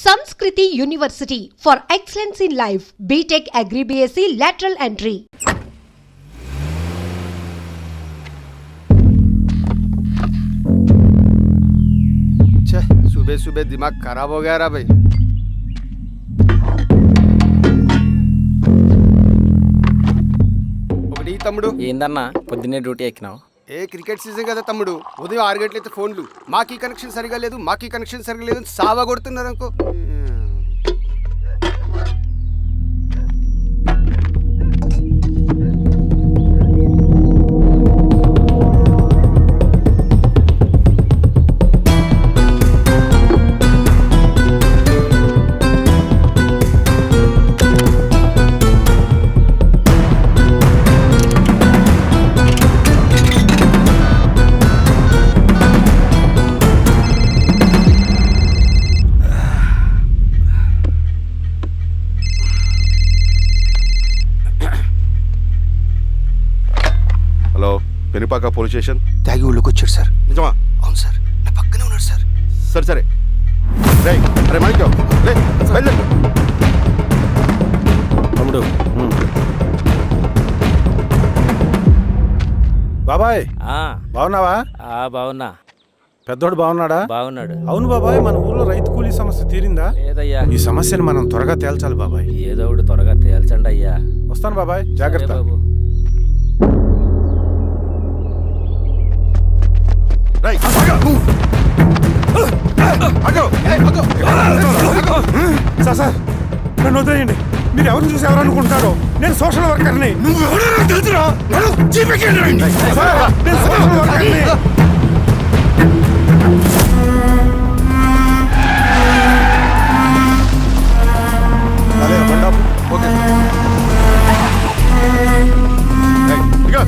Sanskriti University for excellence in life. BTech Agri BSc lateral entry. सुबह सुबह दिमाग खराब हो गया रा भाई। ఒకటి తమ్ముడు ఏందన్నా పొద్దున్నే డ్యూటీ ఎక్కినావు? క్రికెట్ సీజన్ కదా తమ్ముడు, ఉదయం 6 గంటలైతే ఫోన్లు మాకీ కనెక్షన్ సరిగా లేదు సావా కొడుతున్నారు అనుకో. Hello, Penupaka police station. తాగి ఊళ్ళోకి వచ్చాడు సార్. నిజమా? అవును సార్, నా పక్కనే ఉన్నాడు సార్. సరే రేయ్, అరే మాణిక్యం లే, బయలుదేరు. తమ్ముడు బాబాయ్ బాగున్నావా? బాగున్నా. పెద్దోడు బాగున్నాడా? బాగున్నాడు. అవును బాబాయ్, మన ఊర్లో రైతు కూలీ సమస్య తీరిందా? లేదయ్యా. ఈ సమస్యను మనం త్వరగా తేల్చాలి బాబాయ్. ఏదో ఒకటి త్వరగా తేల్చండి అయ్యా. వస్తాను బాబాయ్, జాగ్రత్త. బాబు. రేయ్, సార్ నన్ను వదిలేయండి. మీరు ఎవరిని చూసి ఎవరు అనుకుంటారో, నేను సోషల్ వర్కర్ని. నేను సోషల్ వర్కర్ని. అదే బండాపు. ఓకే రేయ్, ఇదిగో.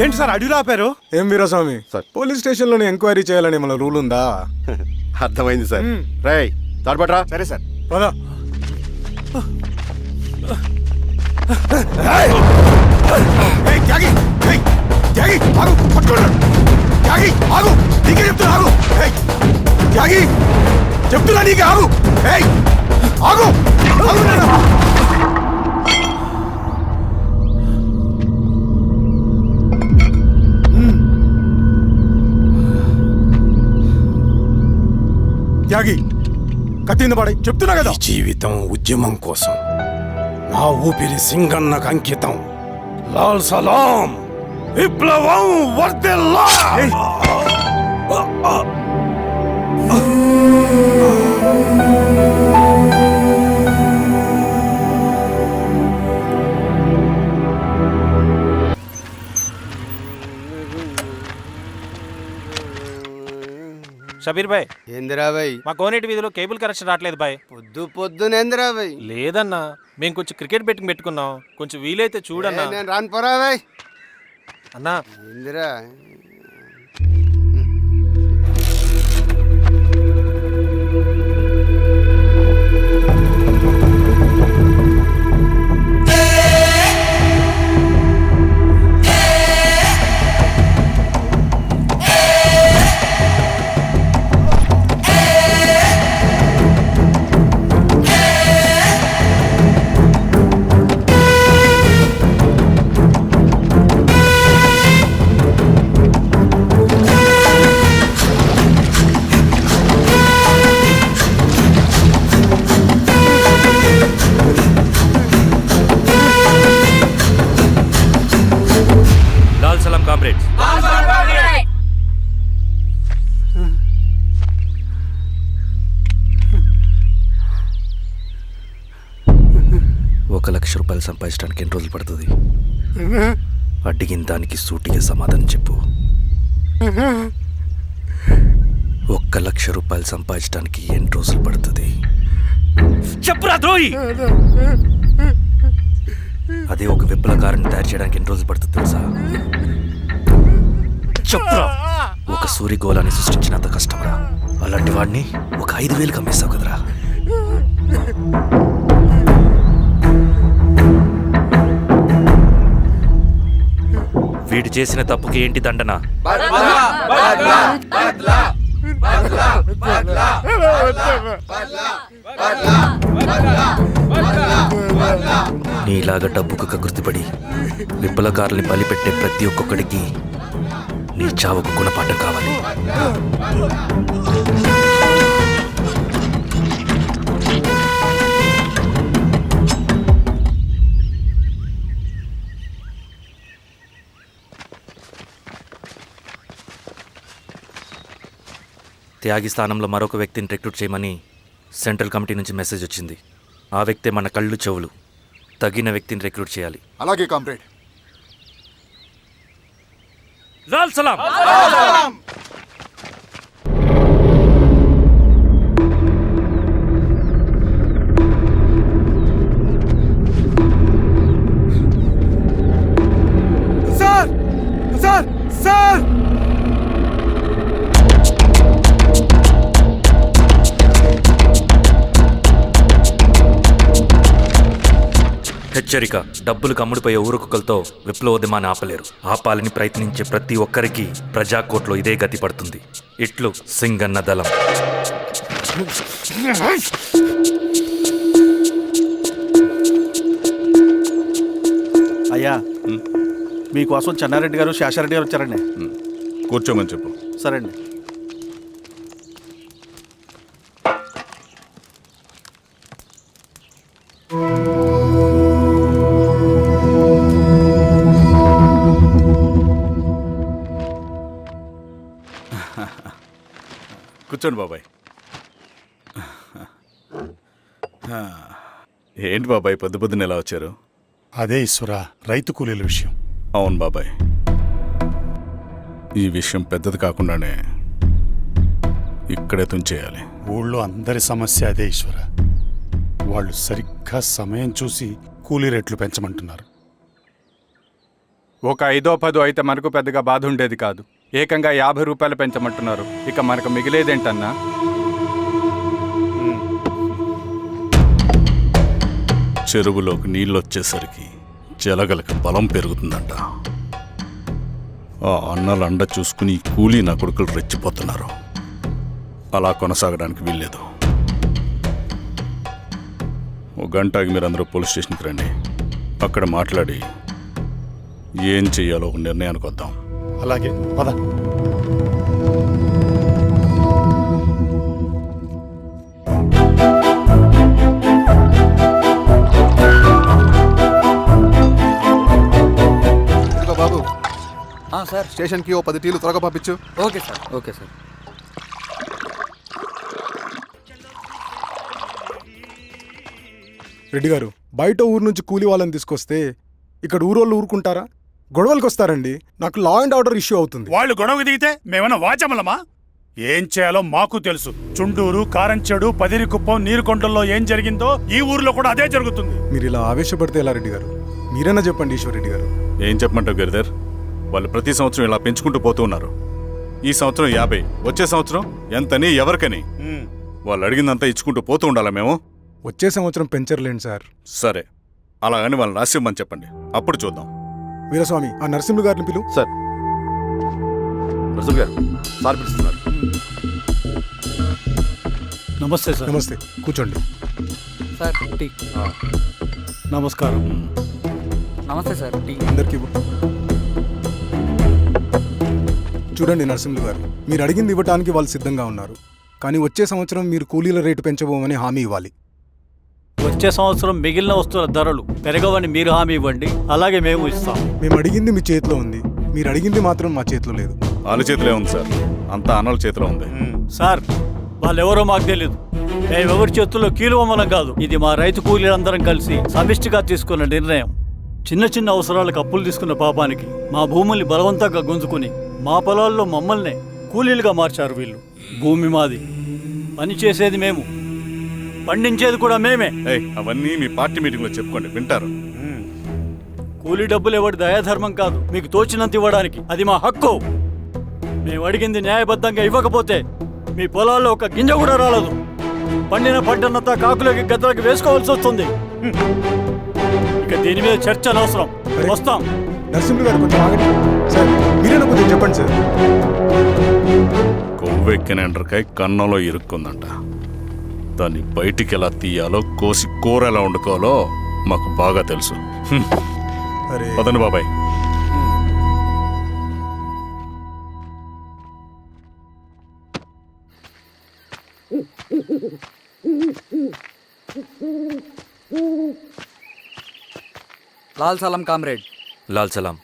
ఏంటి సార్ అడిలో ఆపారు? ఏం వీరస్వామి సార్. పోలీస్ స్టేషన్ లోనే ఎంక్వైరీ చేయాలని మన రూల్ ఉందా? అర్థమైంది సార్. రేయ్, తాడుపట్రా. సరే సార్. పదా. చెప్తున్నా నీకు, ఆగు. ఆగు. త్యాగి కత్తింద పడే చెప్తున్నా కదా. జీవితం ఉద్యమం కోసం, నా ఊపిరి సింగన్నకు అంకితం. లాల్ సలాం, విప్లవం వర్ధిల్లా. షబీర్ భాయ్, ఏందిరా భాయ్? మా కోనేటి వీధిలో కేబుల్ కనెక్షన్ రావట్లేదు భాయ్. పొద్దునేందిరా భాయ్? లేదన్నా, మేము కొంచెం క్రికెట్ బెట్టింగ్ పెట్టుకున్నాం, కొంచెం వీలైతే చూడన్నా. నేను రాను పోరా భాయ్. అన్నా ఏందిరా? లాల్ సలాం కామ్రేడ్స్. ₹1,00,000 సంపాదించడానికి ఎన్ని రోజులు పడుతుంది? అడిగిన దానికి సూటిగా సమాధానం చెప్పు. ₹1,00,000 సంపాదించడానికి ఎన్ని రోజులు పడుతుంది? చెప్పురా ద్రోహి. అదే ఒక విప్లవకారుని తయారు చేయడానికి ఎన్ని రోజులు పడుతుంది తెలుసా? చెప్పురా. ఒక సూర్యగోళాన్ని సృష్టించినంత కష్టంరా. అలాంటి వాడిని ఒక 5,000 అమ్మేస్తావు కదరా. వీడు చేసిన తప్పుకి ఏంటి దండన? నీలాగా డబ్బుకు కకృతిపడి విప్లవకారుల్ని బలిపెట్టే ప్రతి ఒక్కొక్కడికి నీ చావుకు గుణపాఠం కావాలి. త్యాగి స్థానంలో మరొక వ్యక్తిని రిక్రూట్ చేయమని సెంట్రల్ కమిటీ నుంచి మెసేజ్ వచ్చింది. ఆ వ్యక్తే మన కళ్ళు చెవులు. తగిన వ్యక్తిని రిక్రూట్ చేయాలి. అలాగే కామ్రేడ్. లాల్ సలాం. సార్ సార్ సార్ హెచ్చరిక: డబ్బులకు అమ్ముడుపోయే ఊరుకుకలతో విప్లవోద్యమాన్ని ఆపలేరు. ఆపాలని ప్రయత్నించే ప్రతి ఒక్కరికి ప్రజాకోట్లో ఇదే గతి పడుతుంది. ఇట్లు సింగన్న దళం. అయ్యా, మీకోసం చెన్నారెడ్డి గారు శేషారెడ్డి గారు వచ్చారండి. కూర్చోమని చెప్పు. సరే అండి. కూర్చోండి బాబాయ్. ఏంటి బాబాయ్ పొద్దున ఎలా వచ్చారు? అదే ఈశ్వరా, రైతు కూలీల విషయం. అవును బాబాయ్, ఈ విషయం పెద్దది కాకుండానే ఇక్కడే తుంచేయాలి. ఊళ్ళో అందరి సమస్య అదే ఈశ్వర. వాళ్ళు సరిగ్గా సమయం చూసి కూలీ రేట్లు పెంచమంటున్నారు. ఒక 5-10 అయితే మనకు పెద్దగా బాధ ఉండేది కాదు. ఏకంగా 50 రూపాయలు పెంచమంటున్నారు. ఇక మనకు మిగిలేదేంటన్నా? చెరువులోకి నీళ్ళు వచ్చేసరికి జలగలకి బలం పెరుగుతుందంట. ఆ అన్నల అండ చూసుకుని కూలీ నా కొడుకులు రెచ్చిపోతున్నారు. అలా కొనసాగడానికి వీల్లేదు. ఒక గంటకి మీరందరూ పోలీస్ స్టేషన్కి రండి. అక్కడ మాట్లాడి ఏం చెయ్యాలో ఒక నిర్ణయానికి వద్దాం. అలాగే పద. బాబు సార్, స్టేషన్కి ఓ 10 టీలు త్వరగా పంపించు. Okay sir. Okay sir. Reddy గారు, బయట ఊరు నుంచి కూలి వాళ్ళని తీసుకొస్తే ఇక్కడ ఊరోళ్ళు ఊరుకుంటారా? గొడవలకు వస్తారండి. నాకు లా అండ్ ఆర్డర్ ఇష్యూ అవుతుంది. వాళ్ళు గొడవ దిగితే మేమన్నా వాచమలమా? ఏం చేయాలో మాకు తెలుసు. చుండూరు, కారంచెడు, పదిరికుప్పం, నీరుకొండల్లో ఏం జరిగిందో ఈ ఊర్లో కూడా అదే జరుగుతుంది. మీరు ఇలా ఆవేశపడితే ఎలా రెడ్డి గారు? మీరైనా చెప్పండి ఈశ్వర్ గారు. ఏం చెప్పమంటావు గిరిధర్? వాళ్ళు ప్రతి సంవత్సరం ఇలా పెంచుకుంటూ పోతూ ఉన్నారు. ఈ సంవత్సరం 50, వచ్చే సంవత్సరం ఎంతని ఎవరికని వాళ్ళు అడిగిందంతా ఇచ్చుకుంటూ పోతూ ఉండాలా మేము? వచ్చే సంవత్సరం పెంచర్లేండి సార్. సరే, అలాగని వాళ్ళని రాసిమ్మని చెప్పండి, అప్పుడు చూద్దాం. వీరస్వామి, ఆ నరసింహ గారిని పిలు. సార్. నరసింహ గారు సార్ పిలుస్తున్నారు. నమస్తే సార్. నమస్తే, కూర్చోండి. Sir tea. నమస్కారం. నమస్తే సార్. టీ. అందరికీ ఇవ్వు. చూడండి నరసింహులు గారు, మీరు అడిగింది ఇవ్వటానికి వాళ్ళు సిద్ధంగా ఉన్నారు. కానీ వచ్చే సంవత్సరం మీరు కూలీల రేటు పెంచబోమని హామీ ఇవ్వాలి. వచ్చే సంవత్సరం మిగిలిన వస్తువుల ధరలు పెరగవని మీరు హామీ ఇవ్వండి, అలాగే మేము ఇస్తాం. మేము అడిగింది మీ చేతిలో ఉంది, మీరు అడిగింది మాత్రం మా చేతిలో లేదు. వాళ్ళ చేతిలో ఉంది సార్, అంతా అన్నల చేతిలో ఉంది. సార్, వాళ్ళెవరో మాకు తెలియదు. మేమెవరి చేతుల్లో కీలువమనం కాదు. ఇది మా రైతు కూలీలందరం కలిసి సమిష్టిగా తీసుకున్న నిర్ణయం. చిన్న చిన్న అవసరాలకు అప్పులు తీసుకున్న పాపానికి మా భూముల్ని బలవంతంగా గుంజుకుని మా పొలాల్లో మమ్మల్నే కూలీలుగా మార్చారు వీళ్ళు. భూమి మాది, పని చేసేది మేము, పండించేది కూడా మేమే. అవన్నీ మీ పార్టీ మీటింగ్లో చెప్పుకోండి, వింటారు. కూలీ డబ్బులు ఎవరి దయాధర్మం కాదు, మీకు తోచినంత ఇవ్వడానికి అది మా హక్కు. మేము అడిగింది న్యాయబద్ధంగా ఇవ్వకపోతే మీ పొలాల్లో ఒక గింజ కూడా రాలదు. పండిన పంటనంతా కాకులకి గద్దలకి వేసుకోవాల్సి వస్తుంది. ఇక దీని మీద చర్చ అనవసరం. వస్తాం. నరసింహులు గారు కొంచెం ఆగండి సార్. మీరైనా కొంచెం చెప్పండి సార్. కొవ్వు కొవ్వెక్కిన ఎండ్రకాయ కన్నంలో ఇరుక్కుందంట. దాన్ని బయటికి ఎలా తీయాలో, కోసి కూర ఎలా వండుకోవాలో మాకు బాగా తెలుసు. అరే పదండి బాబాయ్. లాల్ సలాం కామ్రేడ్. లాల్ సలాం.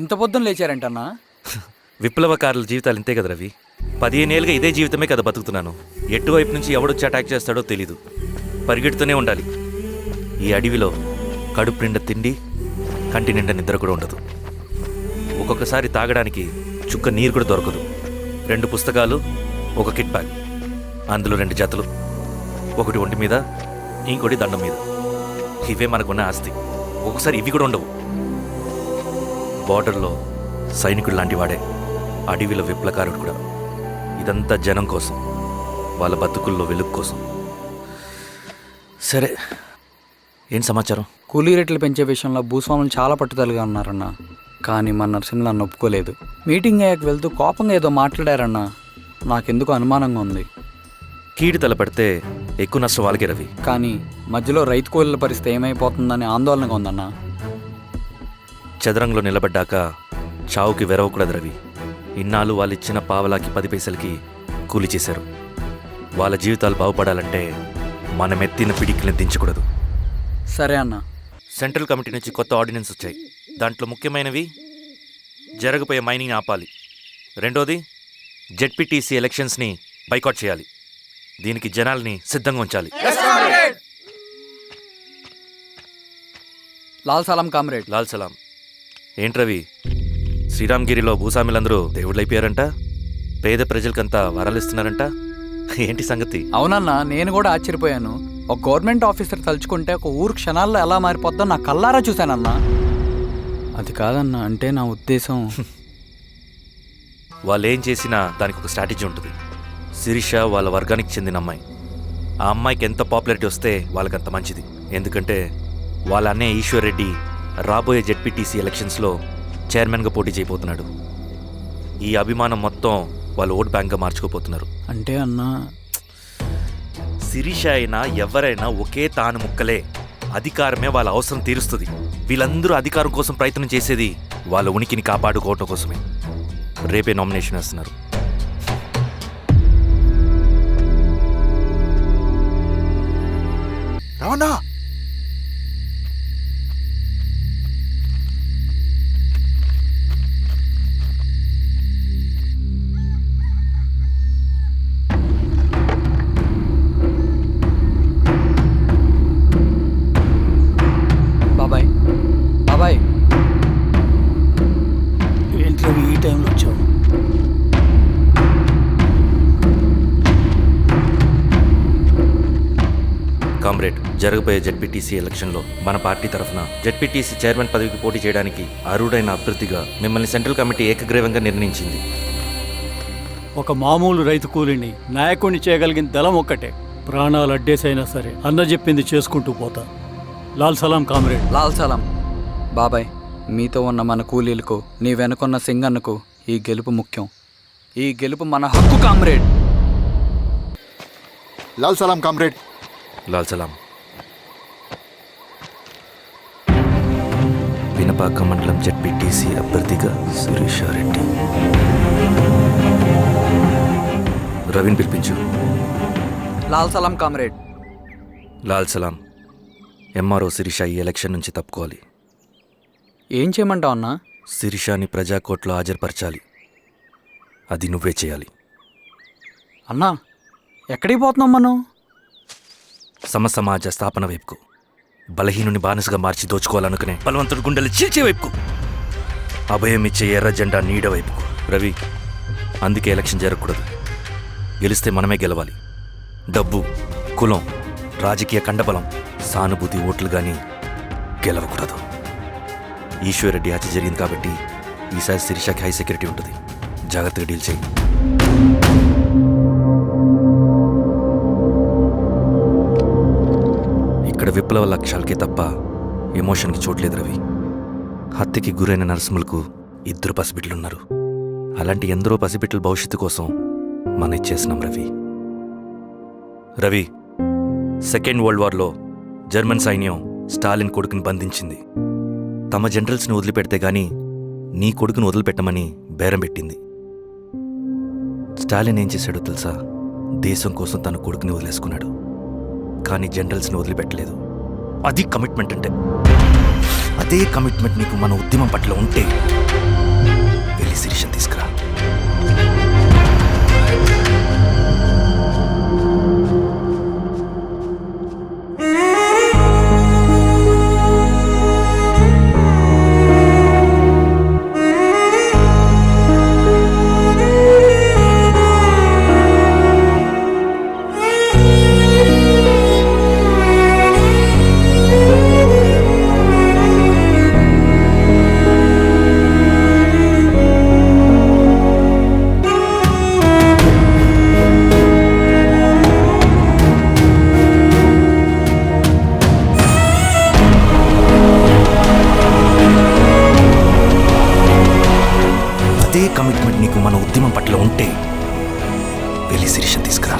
ఇంత పొద్దున లేచారంటన్నా? విప్లవకారుల జీవితాలు ఇంతే కదా రవి. 15 ఏళ్ళుగా ఇదే జీవితమే కదా బతుకుతున్నాను. ఎటువైపు నుంచి ఎవడొచ్చి అటాక్ చేస్తాడో తెలీదు. పరిగెడుతూనే ఉండాలి. ఈ అడవిలో కడుపు నిండా తిండి, కంటి నిండా నిద్ర కూడా ఉండదు. ఒక్కొక్కసారి తాగడానికి చుక్క నీరు కూడా దొరకదు. 2 పుస్తకాలు, ఒక కిట్ బ్యాగ్, అందులో 2 జతలు, ఒకటి ఒంటి మీద, ఇంకోటి దండం మీద. ఇవే మనకున్న ఆస్తి. ఒక్కొక్కసారి ఇవి కూడా ఉండవు. బార్డర్లో సైనికుడు లాంటి వాడే అడవిలో విప్లవకారుడు కూడా. ఇదంతా జనం కోసం, వాళ్ళ బతుకుల్లో వెలుగు కోసం. సరే, ఏం సమాచారం? కూలీ రేట్లు పెంచే విషయంలో భూస్వాములు చాలా పట్టుదలగా ఉన్నారన్న. కానీ మన నరసింహ నన్ను ఒప్పుకోలేదు. మీటింగ్ అయ్యాక వెళ్తూ కోపంగా ఏదో మాట్లాడారన్న. నాకెందుకు అనుమానంగా ఉంది. కీడు తలపడితే ఎక్కువ నష్టం వాళ్ళకే రవి. కానీ మధ్యలో రైతు కూలీల పరిస్థితి ఏమైపోతుందని ఆందోళనగా ఉందన్న. చదరంగంలో నిలబడ్డాక చావుకి వెరవకూడదు రవి. ఇన్నాళ్ళు వాళ్ళు ఇచ్చిన పావలాకి 10 పైసలకి కూలి చేశారు. వాళ్ళ జీవితాలు బాగుపడాలంటే మనం ఎత్తిన పిడికిని దించకూడదు. సరే అన్న. సెంట్రల్ కమిటీ నుంచి కొత్త ఆర్డినెన్స్ వచ్చాయి. దాంట్లో ముఖ్యమైనవి జరగబోయే మైనింగ్ ఆపాలి. రెండోది జెడ్పీటీసీ ఎలక్షన్స్ని బైకాట్ చేయాలి. దీనికి జనాల్ని సిద్ధంగా ఉంచాలి. లాల్ సలాం కామ్రేడ్. లాల్ సలాం. ఏంట్రవి, శ్రీరామ్గిరిలో భూస్వాములందరూ దేవుళ్ళైపోయారంట, పేద ప్రజలకంతా వరాలు ఇస్తున్నారంట. ఏంటి సంగతి? అవునన్నా, నేను కూడా ఆశ్చర్యపోయాను. ఒక గవర్నమెంట్ ఆఫీసర్ తలుచుకుంటే ఒక ఊరు క్షణాల్లో ఎలా మారిపోద్దో నా కళ్ళారా చూశానన్నా. అది కాదన్నా, అంటే నా ఉద్దేశం వాళ్ళు ఏం చేసినా దానికి ఒక స్ట్రాటజీ ఉంటుంది. శిరీష వాళ్ళ వర్గానికి చెందిన అమ్మాయి. ఆ అమ్మాయికి ఎంత పాపులారిటీ వస్తే వాళ్ళకంత మంచిది. ఎందుకంటే వాళ్ళ అన్నయ్య ఈశ్వర్ రెడ్డి రాబోయే జెడ్పీటీసీ ఎలక్షన్స్లో చైర్మన్గా పోటీ చేయబోతున్నాడు. ఈ అభిమానం మొత్తం వాళ్ళు ఓట్ బ్యాంక్గా మార్చుకోపోతున్నారు. అంటే అన్నా, శిరీష అయినా ఎవరైనా ఒకే తాను ముక్కలే. అధికారమే వాళ్ళ అవసరం తీరుస్తుంది. వీళ్ళందరూ అధికారం కోసం ప్రయత్నం చేసేది వాళ్ళ ఉనికిని కాపాడుకోవటం కోసమే. రేపే నామినేషన్ వేస్తున్నారు. రావణా, బాబాయ్ బాబాయ్. ఏంటి ఈ టైంలో వచ్చావు? కామ్రేడ్, జరగబోయే జెడ్పీటీసీ ఎలక్షన్లో మన పార్టీ తరఫున జెడ్పీటీసీ చైర్మన్ పదవికి పోటీ చేయడానికి అర్హుడైన అభ్యర్థిగా మిమ్మల్ని సెంట్రల్ కమిటీ ఏకగ్రీవంగా నిర్ణయించింది. ఒక మామూలు రైతు కూలీని నాయకుడిని చేయగలిగిన దళం ఒక్కటే. ప్రాణాలు అడ్డేసైనా సరే అన్న చెప్పింది చేసుకుంటూ పోతా. లాల్ సలాం కామ్రేడ్. లాల్ సలాం. బాబాయ్, మీతో ఉన్న మన కూలీలకు, నీ వెనుకున్న సింగన్నకు ఈ గెలుపు ముఖ్యం. ఈ గెలుపు మన హక్కు కామ్రేడ్. లాల్ సలాం కామ్రేడ్. లాల్ సలాం. వినపాక మండలం జెడ్పీటీసీ అభ్యర్థిగా శిరీష రెడ్డి. రవిని పిలిపించు. లాల్ సలాం కామ్రేడ్. లాల్ సలాం. ఎంఆర్ఓ శిరీష ఈ ఎలక్షన్ నుంచి తప్పుకోవాలి. ఏం చేయమంటావు అన్నా? శిరీషాని ప్రజాకోర్టులో హాజరుపరచాలి. అది నువ్వే చేయాలి. అన్నా, ఎక్కడికి పోతున్నాం మనం? సమసమాజ స్థాపన వైపుకు. బలహీనుని బానిసగా మార్చి దోచుకోవాలనుకునే బలవంతుడి గుండెలు చీల్చే వైపుకు. అభయం ఇచ్చే ఎర్ర జెండా నీడ వైపుకు. రవి, అందుకే ఎలక్షన్ జరగకూడదు. గెలిస్తే మనమే గెలవాలి. డబ్బు, కులం, రాజకీయ కండబలం, సానుభూతి ఓట్లు కానీ గెలవకూడదు. ఈశ్వర్ రెడ్డి హత్య జరిగింది కాబట్టి ఈసారి శిరీషకి హై సెక్యూరిటీ ఉంటుంది. జాగ్రత్తగా డీల్ చేయి. ఇక్కడ విప్లవ లక్ష్యాలకే తప్ప ఎమోషన్కి చోట్లేదు రవి. హత్యకి గురైన నరసింహులకు 2 పసిబిడ్డలున్నారు. అలాంటి ఎందరో పసిబిడ్డల భవిష్యత్తు కోసం మనం ఇచ్చేసినాం రవి. రవి, సెకండ్ వరల్డ్ వార్లో జర్మన్ సైన్యం స్టాలిన్ కొడుకుని బంధించింది. తమ జనరల్స్ని వదిలిపెడితే గాని నీ కొడుకును వదిలిపెట్టమని బేరం పెట్టింది. స్టాలిన్ ఏం చేశాడో తెలుసా? దేశం కోసం తన కొడుకుని వదిలేసుకున్నాడు, కానీ జనరల్స్ని వదిలిపెట్టలేదు. అది కమిట్మెంట్ అంటే. అదే కమిట్మెంట్ నీకు మన ఉద్యమం పట్ల ఉంటే వెళ్ళి శిరీషను తీసుకురా. అదే కమిట్మెంట్ నీకు మన ఉద్యమం పట్ల ఉంటే వెళ్ళి శిరీషను తీసుకురా.